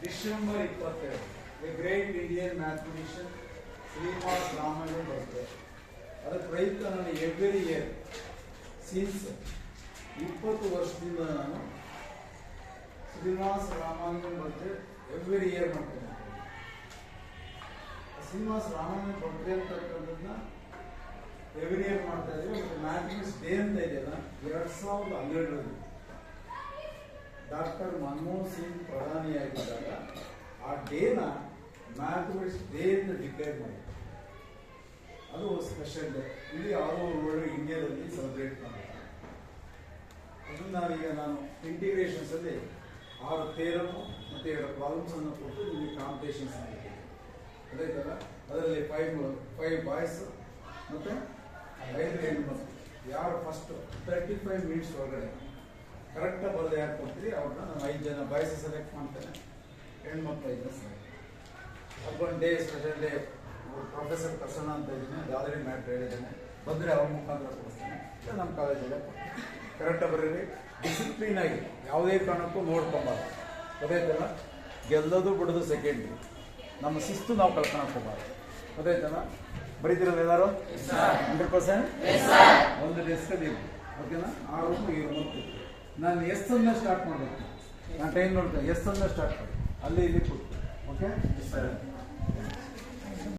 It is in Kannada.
December 22 A great Indian mathematician Srinivas Ramanujan ಬರ್ತಾರೆ. ಅದರ ಪ್ರಯುಕ್ತ ನಾನು ಎವ್ರಿ ಇಯರ್ ಸಿನ್ಸ್ 20 ವರ್ಷದಿಂದ ನಾನು ಶ್ರೀನಿವಾಸ್ ರಾಮಾನುಜನ್ ಬರ್ತಾರೆ ಎವ್ರಿ ಇಯರ್ ಮಾಡ್ತೇನೆ. ಶ್ರೀನಿವಾಸ್ ರಾಮಾನುಜನ್ ಬರ್ತಾರೆ ಅಂತಕ್ಕಂಥದ್ದನ್ನ ಎವ್ರಿ ಇಯರ್ ಮಾಡ್ತಾ ಇದ್ದೀವಿ. ಮ್ಯಾಥಮೆಟಿಕ್ಸ್ ಡೇ ಅಂತ ಇದೆಯಲ್ಲ 2012ರಲ್ಲಿ ಡಾಕ್ಟರ್ ಮನಮೋಹನ್ ಸಿಂಗ್ ಪ್ರಧಾನಿಯಾಗಿದ್ದಾಗ ಆ ಡೇನ ಮ್ಯಾಥಮೆಟಿಕ್ಸ್ ಡೇ ಅಂತ ಡಿಕ್ಲೇರ್ ಮಾಡಿದ್ರು. ಅದು ಸ್ಪೆಷಲ್ ಡೇ. ಇಲ್ಲಿ ಯಾವುದೋ ಒಳ್ಳೆ ಇಂಡಿಯಾದಲ್ಲಿ ಸೆಲೆಬ್ರೇಟ್ ಮಾಡ್ತಾರೆ. ಅದನ್ನು ನಾವೀಗ ನಾನು ಇಂಟಿಗ್ರೇಷನ್ಸ್ ಅಲ್ಲಿ 6 ಥಿಯರಮ್ ಮತ್ತು 2 ಪ್ರಾಬ್ಲಮ್ಸ್ ಅನ್ನು ಕೊಟ್ಟು ನಿಮಗೆ ಕಾಂಪಿಟೇಷನ್ಸ್ ಮಾಡಿದ್ದೀವಿ. ಅದಾಯ್ತಲ್ಲ, ಅದರಲ್ಲಿ 5 ಬಾಯ್ಸ್ ಮತ್ತು 5 ಹೆಣ್ಮಕ್ಳು. ಯಾರು ಫಸ್ಟ್ 35 ಮಿನಿಟ್ಸ್ ಒಳಗಡೆ ಕರೆಕ್ಟಾಗಿ ಬರೋದು ಯಾರು ಕೊಡ್ತೀರಿ ಅವ್ರನ್ನ ನಾನು 5 ಜನ ಬಾಯ್ಸ್ ಸೆಲೆಕ್ಟ್ ಮಾಡ್ತೇನೆ, ಹೆಣ್ಮಕ್ಳು 5 ಜನ ಸೆಲೆಕ್ಟ್. ಅದೊಂದು ಡೇ ಸ್ಪೆಷಲ್ ಡೇ. ಪ್ರೊಫೆಸರ್ ಕರ್ಸಣ ಅಂತ ಇದ್ದೀನಿ, ಅದು ಆಲ್ರೆಡಿ ಮ್ಯಾಟ್ರ್ ಹೇಳಿದ್ದೇನೆ. ಬಂದರೆ ಅವ್ರ ಮುಖಾಂತರ ಕೊಡಿಸ್ತೇನೆ. ನಮ್ಮ ಕಾಲೇಜಲ್ಲೇ ಕರೆಕ್ಟಾಗಿ ಬರೀರಿ, ಡಿಸಿಪ್ಲಿನ್ ಆಗಿ ಯಾವುದೇ ಕಾರಣಕ್ಕೂ ನೋಡ್ಕೊಬಾರ್ದು. ಗೊತ್ತಾಯ್ತಲ್ಲ, ಗೆಲ್ಲೋದು ಬಿಡೋದು ಸೆಕೆಂಡ್ರಿ. ನಮ್ಮ ಶಿಸ್ತು ನಾವು ಕಳ್ಕೊಳಕ್ಕೋಬಾರ್ದು. ಗೊತ್ತಾಯ್ತಲ್ಲ, ಬರೀತಿರಲ್ಲ ಎಲ್ಲರೂ 100%. ಒಂದು ಡೆಸ್ಕಲ್ಲಿ ಓಕೆನಾ, ಆ ರೂಮ್ ಈ ರೂಮ್. ನಾನು ಎಷ್ಟನ್ನ ಸ್ಟಾರ್ಟ್ ಮಾಡಬೇಕು, ನಾನು ಟೈಮ್ ನೋಡ್ತೇನೆ, ಎಷ್ಟನ್ನ ಸ್ಟಾರ್ಟ್ ಮಾಡಿ ಅಲ್ಲಿ ಇಲ್ಲಿ ಕೊಡ್ತೀನಿ. Okay sir.